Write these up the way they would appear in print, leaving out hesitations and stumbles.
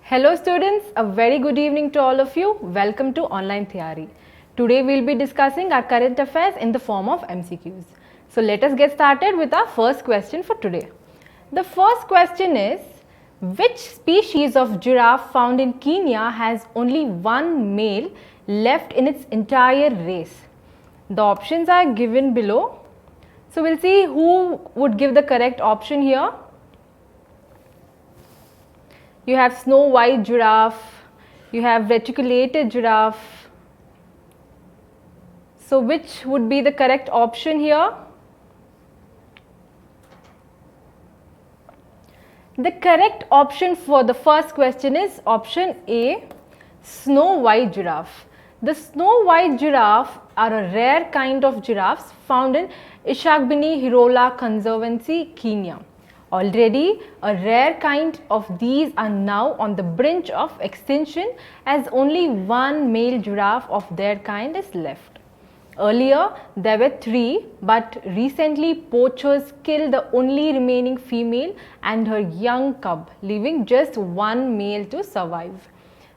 Hello students, a very good evening to all of you. Welcome to Online Theory. Today we will be discussing our current affairs in the form of MCQs. So let us get started with our first question for today. The first question is, which species of giraffe found in Kenya has only one male left in its entire race? The options are given below. So we'll see who would give the correct option here. You have snow white giraffe, you have reticulated giraffe. So which would be the correct option here? The correct option for the first question is option A, snow white giraffe. The snow white giraffe are a rare kind of giraffes found in Ishakbini-Hirola Conservancy, Kenya. Already, a rare kind of these are now on the brink of extinction as only one male giraffe of their kind is left. Earlier, there were 3, but recently poachers killed the only remaining female and her young cub, leaving just one male to survive.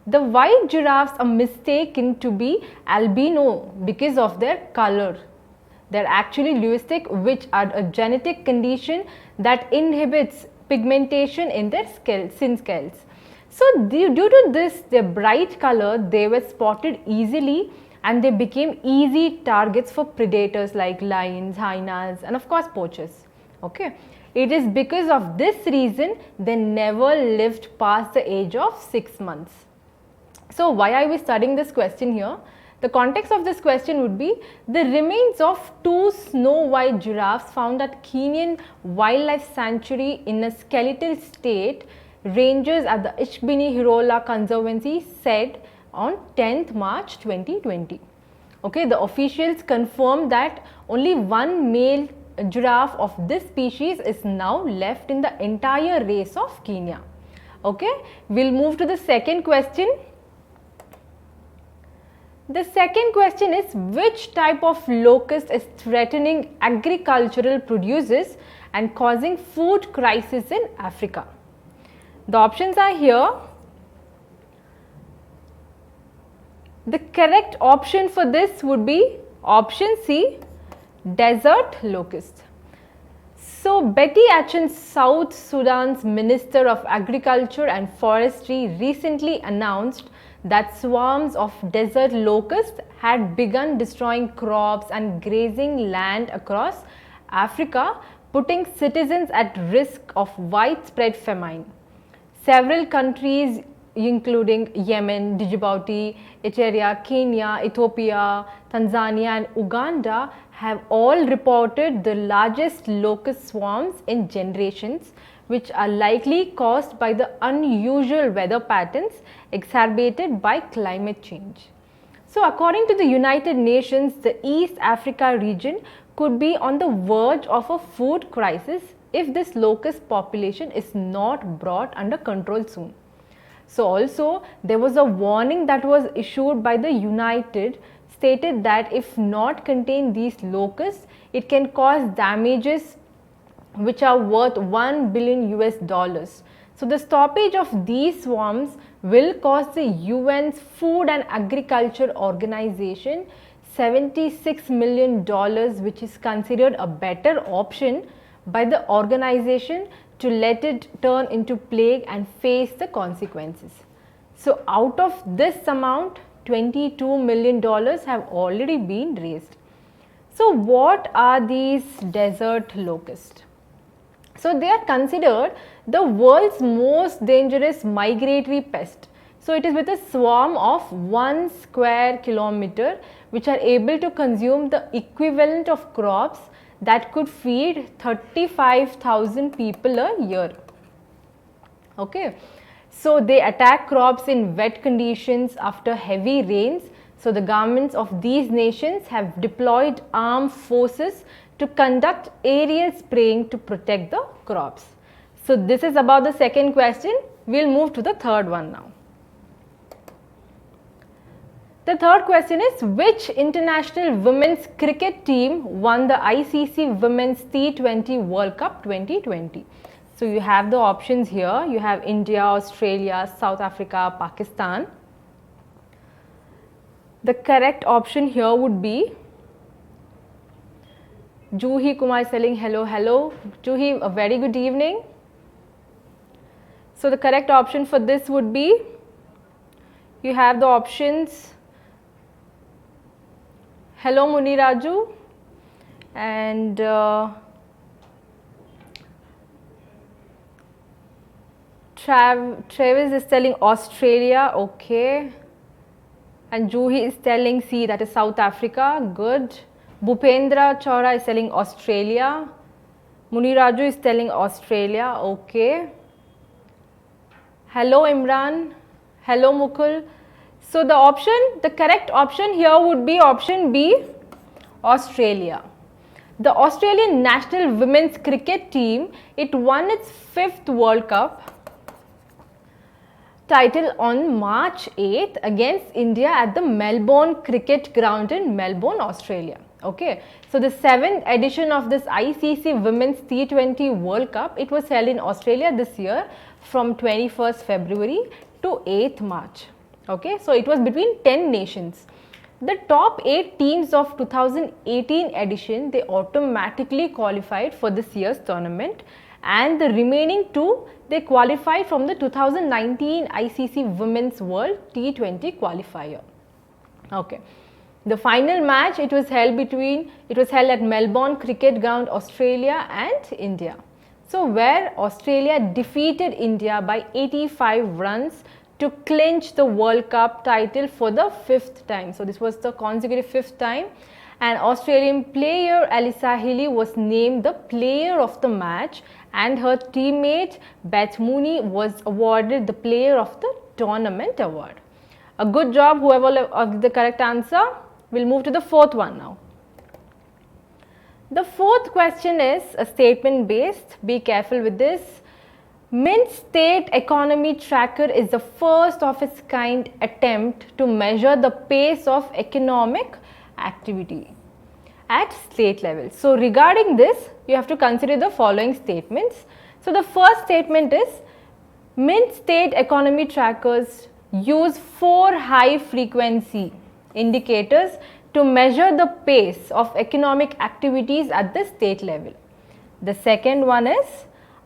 The white giraffes are mistaken to be albino because of their color. They are actually leucistic, which are a genetic condition that inhibits pigmentation in their skin scales. So due to this, their bright color, they were spotted easily and they became easy targets for predators like lions, hyenas and of course poachers. Okay. It is because of this reason they never lived past the age of 6 months. So why are we studying this question here? The context of this question would be the remains of 2 snow white giraffes found at Kenyan Wildlife Sanctuary in a skeletal state ranges at the Ishakbini-Hirola Conservancy said on 10th March 2020. Okay, the officials confirmed that only one male giraffe of this species is now left in the entire race of Kenya. Okay, we'll move to the second question. The second question is, which type of locust is threatening agricultural produces and causing food crisis in Africa? The options are here. The correct option for this would be option C, desert locust. So Betty Achin, South Sudan's Minister of Agriculture and Forestry, recently announced that swarms of desert locusts had begun destroying crops and grazing land across Africa, putting citizens at risk of widespread famine. Several countries including Yemen, Djibouti, Eritrea, Kenya, Ethiopia, Tanzania and Uganda have all reported the largest locust swarms in generations, which are likely caused by the unusual weather patterns exacerbated by climate change. So according to the United Nations, the East Africa region could be on the verge of a food crisis if this locust population is not brought under control soon. So also there was a warning that was issued by the United stated that if not contained these locusts, it can cause damages which are worth $1 billion. So the stoppage of these swarms will cost the UN's Food and Agriculture Organization $76 million, which is considered a better option by the organization to let it turn into plague and face the consequences. So out of this amount, $22 million have already been raised. So what are these desert locusts? So they are considered the world's most dangerous migratory pest. So it is with a swarm of 1 square kilometer which are able to consume the equivalent of crops that could feed 35,000 people a year. Okay. So they attack crops in wet conditions after heavy rains. So the governments of these nations have deployed armed forces to conduct aerial spraying to protect the crops. So this is about the second question. We'll move to the third one now. The third question is, which international women's cricket team won the ICC Women's T20 World Cup 2020? So you have the options here. You have India, Australia, South Africa, Pakistan. The correct option here would be Juhi Kumar is telling hello, hello. Juhi, a very good evening. So the correct option for this would be, you have the options, hello Muni Raju, and Travis is telling Australia, okay, and Juhi is telling C, that is South Africa, good. Bhupendra Chaura is telling Australia, Muni Raju is telling Australia, okay. Hello Imran, hello Mukul. So the correct option here would be option B, Australia. The Australian national women's cricket team, it won its 5th World Cup title on March 8th against India at the Melbourne Cricket Ground in Melbourne, Australia. Okay, so the 7th edition of this ICC Women's T20 World Cup, it was held in Australia this year from 21st February to 8th March. Okay, so it was between 10 nations. The top 8 teams of 2018 edition, they automatically qualified for this year's tournament, and the remaining 2, they qualified from the 2019 ICC Women's World T20 qualifier. Okay. The final match, it was held at Melbourne Cricket Ground, Australia and India. So where Australia defeated India by 85 runs to clinch the World Cup title for the 5th time. So this was the consecutive 5th time, and Australian player Alyssa Healy was named the player of the match, and her teammate Beth Mooney was awarded the player of the tournament award. A good job whoever of the correct answer. We'll move to the 4th one now. The 4th question is a statement based. Be careful with this. Mint State Economy Tracker is the first of its kind attempt to measure the pace of economic activity at state level. So regarding this, you have to consider the following statements. So the first statement is, Mint State Economy Trackers use 4 high frequency indicators to measure the pace of economic activities at the state level. The second one is,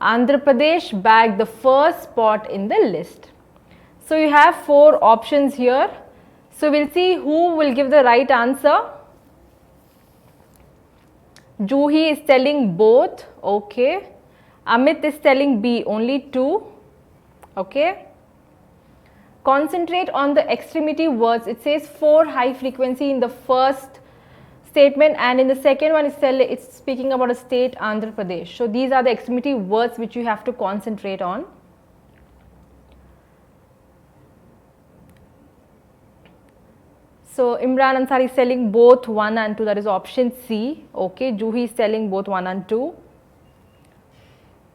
Andhra Pradesh bagged the first spot in the list. So you have 4 options here. So we'll see who will give the right answer. Juhi is telling both, okay. Amit is telling B, only 2, okay. Concentrate on the extremity words. It says 4 high frequency in the first statement, and in the second one it's speaking about a state, Andhra Pradesh. So these are the extremity words which you have to concentrate on. So Imran Ansari is telling both 1 and 2, that is option C. Okay, Juhi is telling both 1 and 2.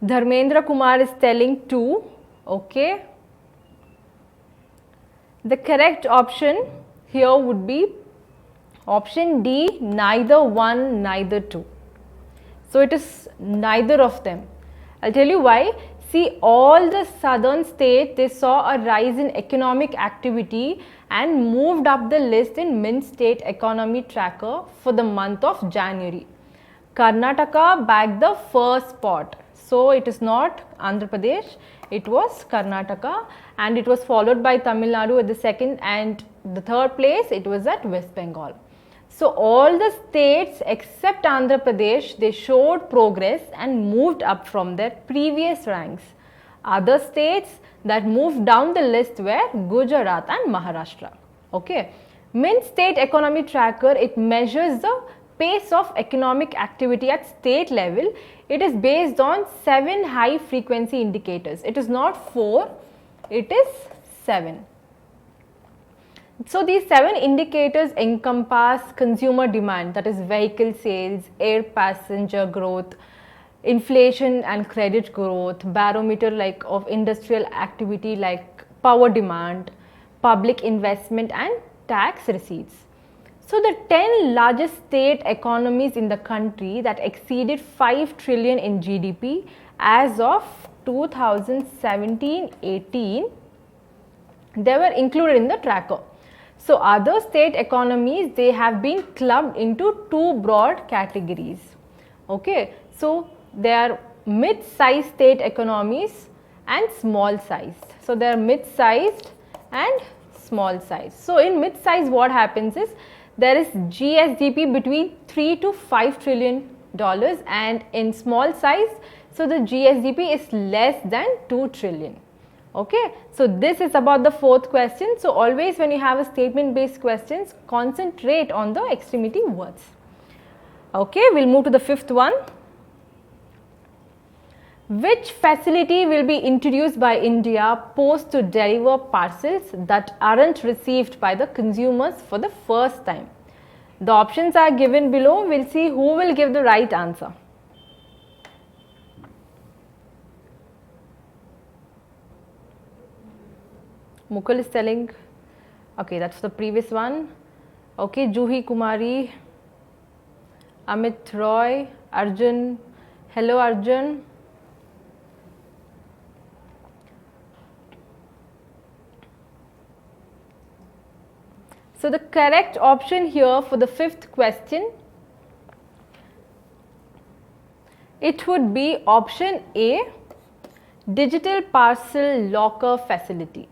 Dharmendra Kumar is telling 2. Okay. The correct option here would be option D, neither 1, neither 2. So it is neither of them. I'll tell you why. See, all the southern states, they saw a rise in economic activity and moved up the list in Mint State Economy Tracker for the month of January. Karnataka bagged the first spot. So it is not Andhra Pradesh, it was Karnataka, and it was followed by Tamil Nadu at the second, and the third place it was at West Bengal. So all the states except Andhra Pradesh, they showed progress and moved up from their previous ranks. Other states that moved down the list were Gujarat and Maharashtra. Okay. Mint State Economy Tracker, it measures the pace of economic activity at state level. It is based on 7 high frequency indicators. It is not 4, it is 7. So these 7 indicators encompass consumer demand, that is vehicle sales, air passenger growth, inflation and credit growth, barometer like of industrial activity like power demand, public investment and tax receipts. So the 10 largest state economies in the country that exceeded 5 trillion in GDP as of 2017-18, they were included in the tracker. So other state economies, they have been clubbed into two broad categories. Okay, so they are mid-sized state economies and small sized. So they are mid-sized and small size. So in mid-size, what happens is there is GSDP between 3 to 5 trillion dollars, and in small size, so the GSDP is less than 2 trillion. Okay, so this is about the fourth question. So always when you have a statement based questions, concentrate on the extremity words. Okay, we'll move to the fifth one. Which facility will be introduced by India post to deliver parcels that aren't received by the consumers for the first time? The options are given below. We'll see who will give the right answer. Mukul is telling, okay, that's the previous one. Okay, Juhi Kumari, Amit Roy, Arjun. Hello, Arjun. So the correct option here for the fifth question, it would be option A, digital parcel locker facility.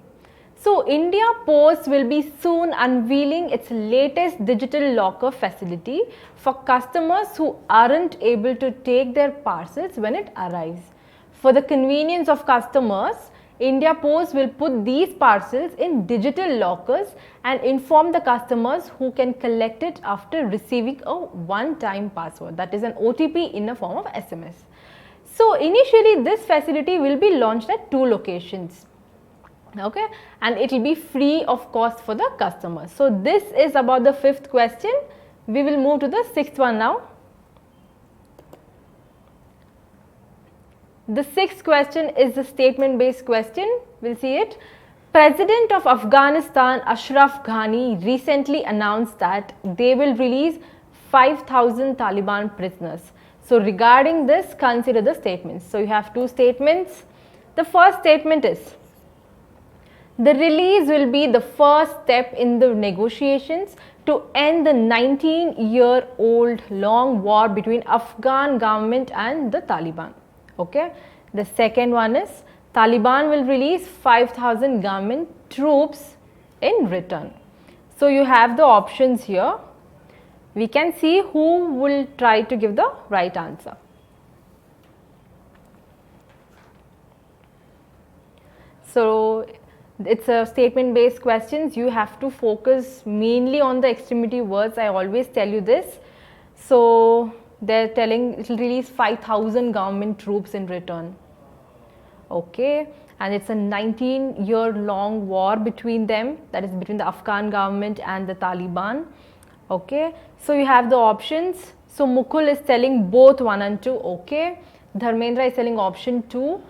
So India Post will be soon unveiling its latest digital locker facility for customers who aren't able to take their parcels when it arrives. For the convenience of customers, India Post will put these parcels in digital lockers and inform the customers who can collect it after receiving a one-time password, that is an OTP in the form of SMS. So initially this facility will be launched at 2 locations. Okay, and it will be free of cost for the customers. So this is about the fifth question. We will move to the sixth one now. The sixth question is the statement based question. We'll see it. President of Afghanistan Ashraf Ghani recently announced that they will release 5,000 Taliban prisoners. So regarding this, consider the statements. So you have two statements. The first statement is, the release will be the first step in the negotiations to end the 19-year-old long war between Afghan government and the Taliban. Okay. The second one is, Taliban will release 5,000 government troops in return. So you have the options here. We can see who will try to give the right answer. So it's a statement based questions. You have to focus mainly on the extremity words. I always tell you this. So they're telling it will release 5,000 government troops in return. Okay, and it's a 19-year-long war between them, that is between the Afghan government and the Taliban. Okay, so you have the options. So Mukul is telling both 1 and 2. Okay, Dharmendra is telling option 2.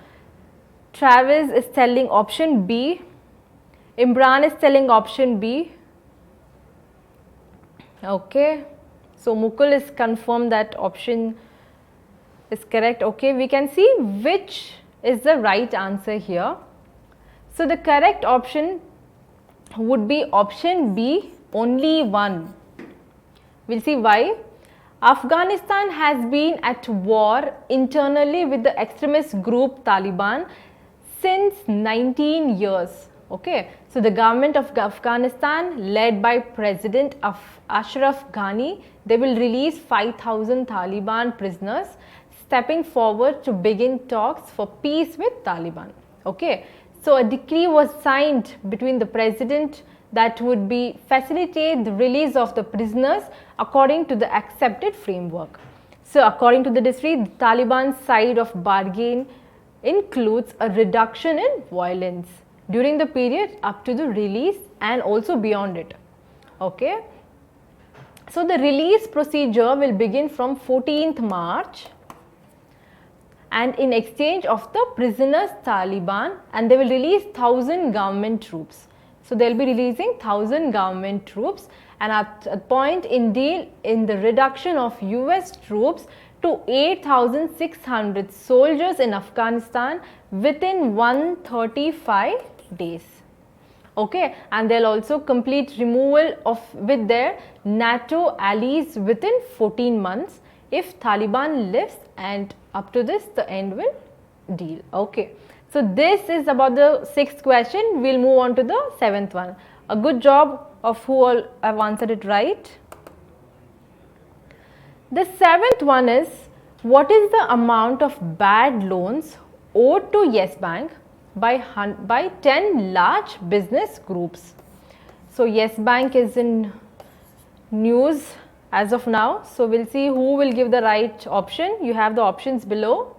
Travis is telling option B. Imran is telling option B. Okay, so Mukul is confirmed that option is correct. Okay, we can see which is the right answer here. So the correct option would be option B, only 1. We'll see why. Afghanistan has been at war internally with the extremist group Taliban since 19 years. Okay, so the government of Afghanistan, led by President Ashraf Ghani, they will release 5,000 Taliban prisoners, stepping forward to begin talks for peace with Taliban. Okay, so a decree was signed between the president that would be facilitate the release of the prisoners according to the accepted framework. So according to the decree, the Taliban side of bargain includes a reduction in violence during the period up to the release and also beyond it. Okay, so the release procedure will begin from 14th March, and in exchange of the prisoners Taliban, and they will release 1,000 government troops. So they will be releasing 1,000 government troops, and at a point in deal in the reduction of US troops to 8,600 soldiers in Afghanistan within 135 days. Okay, and they'll also complete removal of with their NATO allies within 14 months if Taliban lifts, and up to this the end will deal. Okay, so this is about the 6th question. We'll move on to the 7th one. A good job of who all have answered it right. The 7th one is, what is the amount of bad loans owed to Yes Bank by 10 large business groups? So Yes Bank is in news as of now. So we'll see who will give the right option. You have the options below.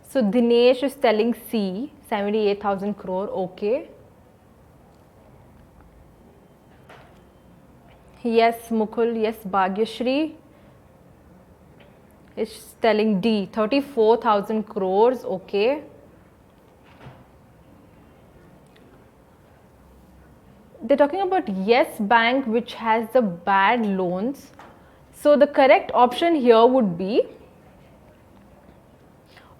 So Dinesh is telling C, 78,000 crore. Okay. Yes, Mukul. Yes, Bhagyashri is telling D, 34,000 crores. Okay. They're talking about Yes Bank, which has the bad loans. So the correct option here would be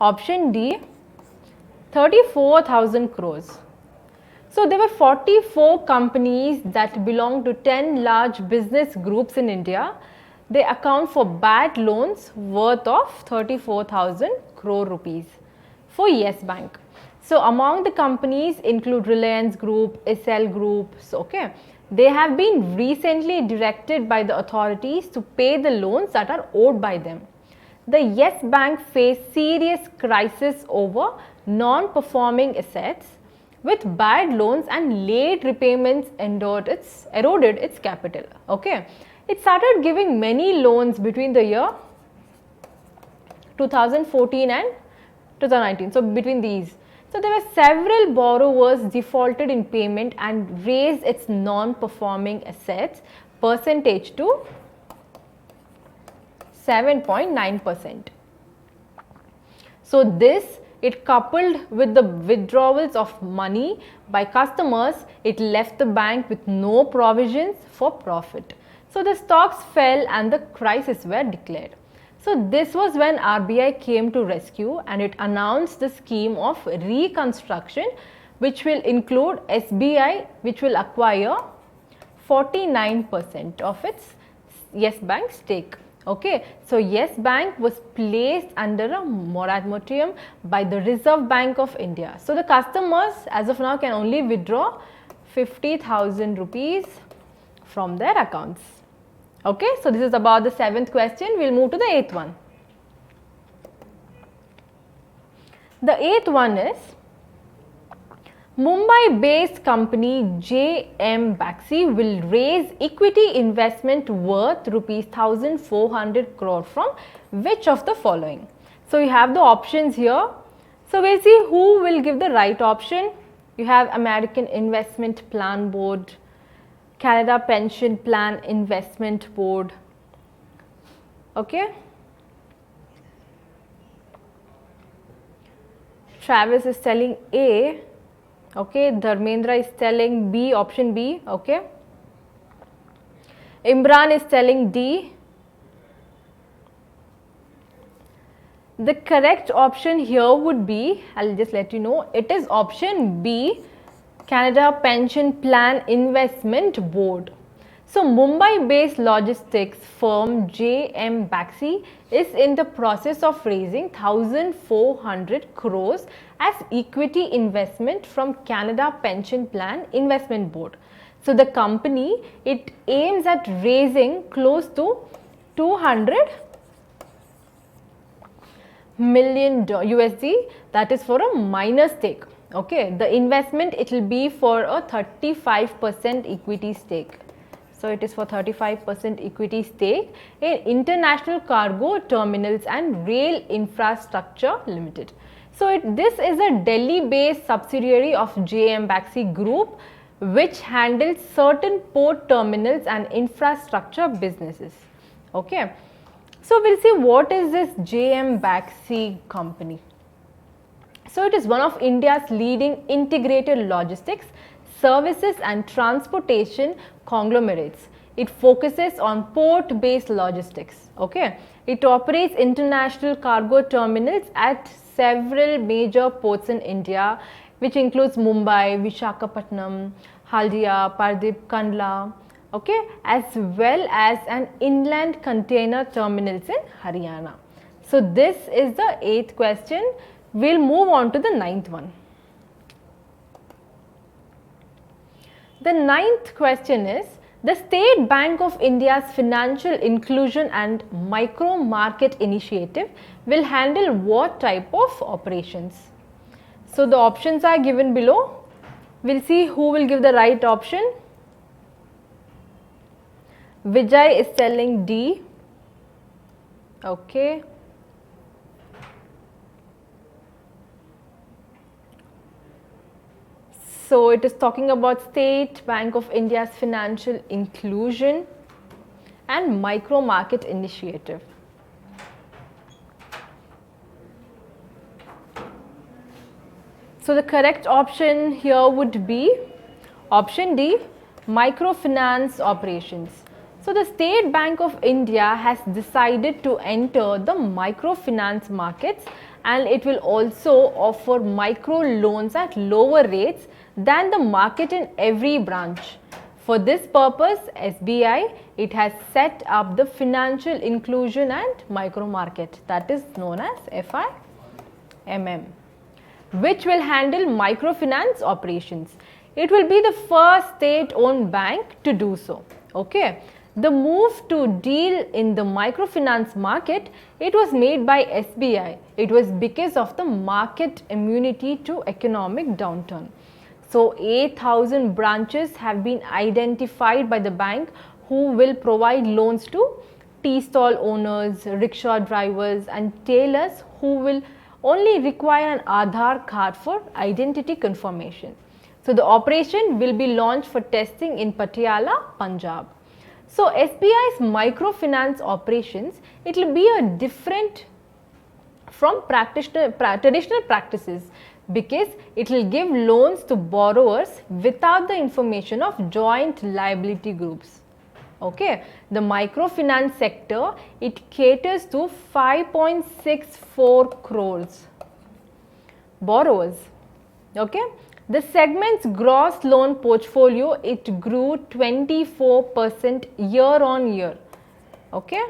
option D, 34,000 crores. So there were 44 companies that belong to 10 large business groups in India. They account for bad loans worth of 34,000 crore rupees for Yes Bank. So among the companies include Reliance Group, SL Groups. Okay, they have been recently directed by the authorities to pay the loans that are owed by them. The Yes Bank faced serious crisis over non-performing assets, with bad loans and late repayments eroded its capital. Okay, it started giving many loans between the year 2014 and 2019. So between these, so there were several borrowers defaulted in payment and raised its non-performing assets percentage to 7.9%. So this, it coupled with the withdrawals of money by customers, it left the bank with no provisions for profit. So the stocks fell and the crisis were declared. So this was when RBI came to rescue, and it announced the scheme of reconstruction, which will include SBI, which will acquire 49% of its Yes Bank stake. Okay, so Yes Bank was placed under a moratorium by the Reserve Bank of India. So the customers as of now can only withdraw 50,000 rupees from their accounts. Okay, so this is about the 7th question. We'll move to the 8th one. The 8th one is, Mumbai-based company JM Baxi will raise equity investment worth rupees 1,400 crore from which of the following? So you have the options here. So we'll see who will give the right option. You have American Investment Plan Board, Canada Pension Plan Investment Board. Okay. Travis is telling A. Okay, Dharmendra is telling B, option B. Okay, Imran is telling D. The correct option here would be, I'll just let you know, it is option B, Canada Pension Plan Investment Board. So Mumbai-based logistics firm JM Baxi is in the process of raising 1,400 crores as equity investment from Canada Pension Plan Investment Board. So the company, it aims at raising close to 200 million USD, that is for a minor stake. Okay, the investment, it will be for a 35% equity stake. So it is for 35% equity stake in International Cargo Terminals and Rail Infrastructure Limited. So this is a Delhi-based subsidiary of JM Baxi Group, which handles certain port terminals and infrastructure businesses. Okay. So we'll see what is this JM Baxi company. So it is one of India's leading integrated logistics services and transportation conglomerates. It focuses on port-based logistics. Okay, it operates international cargo terminals at several major ports in India, which includes Mumbai, Visakhapatnam, Haldia, Paradip, Kandla, okay, as well as an inland container terminals in Haryana. So this is the 8th question. We'll move on to the 9th one. The 9th question is, the State Bank of India's Financial Inclusion and Micro Market Initiative will handle what type of operations? So the options are given below. We'll see who will give the right option. Vijay is telling D. Okay. So it is talking about State Bank of India's Financial Inclusion and Micro Market Initiative. So the correct option here would be option D, microfinance operations. So the State Bank of India has decided to enter the microfinance markets, and it will also offer micro loans at lower rates than the market in every branch. For this purpose, SBI, it has set up the Financial Inclusion and Micro Market, that is known as FIMM, which will handle microfinance operations. It will be the first state-owned bank to do so. Okay. The move to deal in the microfinance market, it was made by SBI. It was because of the market immunity to economic downturn. So 8,000 branches have been identified by the bank who will provide loans to tea stall owners, rickshaw drivers and tailors who will only require an Aadhaar card for identity confirmation. So the operation will be launched for testing in Patiala, Punjab. So SBI's microfinance operations, it will be a different from traditional practices, because it will give loans to borrowers without the information of joint liability groups. Okay, the microfinance sector, it caters to 5.64 crores borrowers. Okay, the segment's gross loan portfolio, it grew 24% year on year. Okay,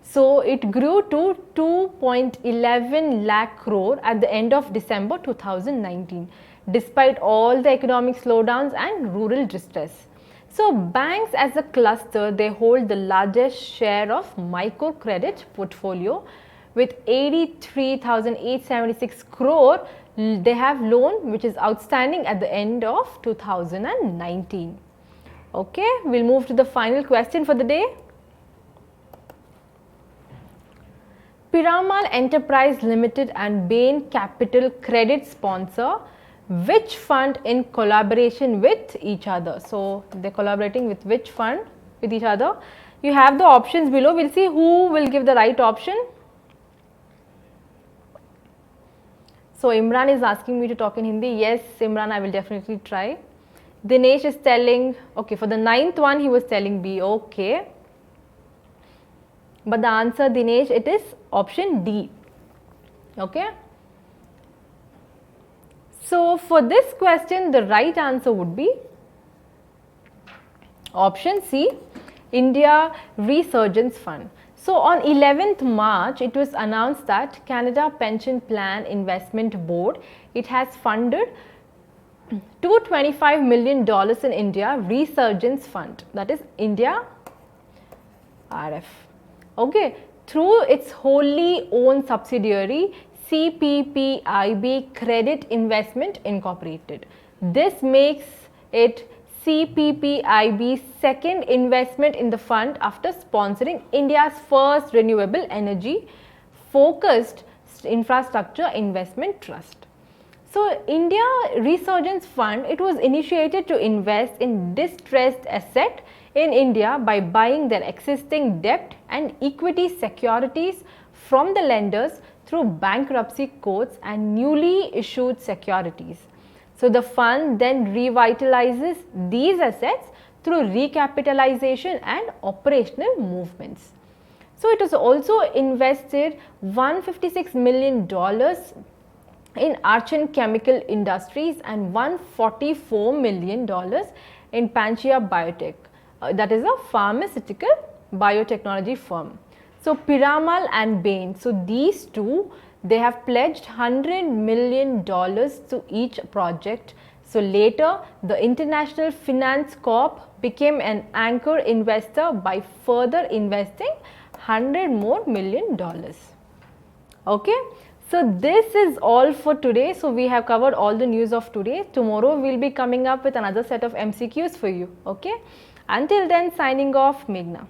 so it grew to 2.11 lakh crore at the end of December 2019, despite all the economic slowdowns and rural distress. So banks as a cluster, they hold the largest share of microcredit portfolio with 83,876 crore. They have loan which is outstanding at the end of 2019. Okay, we'll move to the final question for the day. Piramal Enterprise Limited and Bain Capital Credit sponsor which fund in collaboration with each other? So they're collaborating with which fund with each other? You have the options below. We'll see who will give the right option. So Imran is asking me to talk in Hindi. Yes, Imran, I will definitely try. Dinesh is telling, okay, for the 9th one he was telling B, okay. But the answer, Dinesh, it is option D. Okay. So for this question, the right answer would be option C, India Resurgence Fund. So on 11th March, it was announced that Canada Pension Plan Investment Board, it has funded $225 million in India Resurgence Fund, that is India RF. Okay, through its wholly owned subsidiary CPPIB Credit Investment Incorporated. This makes it CPPIB's second investment in the fund after sponsoring India's first renewable energy focused infrastructure investment trust. So India Resurgence Fund, it was initiated to invest in distressed asset in India by buying their existing debt and equity securities from the lenders through bankruptcy courts and newly issued securities. So the fund then revitalizes these assets through recapitalization and operational movements. So it has also invested $156 million in Archean Chemical Industries and $144 million in Panchia Biotech. That is a pharmaceutical biotechnology firm. So Piramal and Bain, so these two, they have pledged $100 million to each project. So later, the International Finance Corp became an anchor investor by further investing $100 million more. Okay. So this is all for today. So we have covered all the news of today. Tomorrow we will be coming up with another set of MCQs for you. Okay. Until then, signing off, Meghna.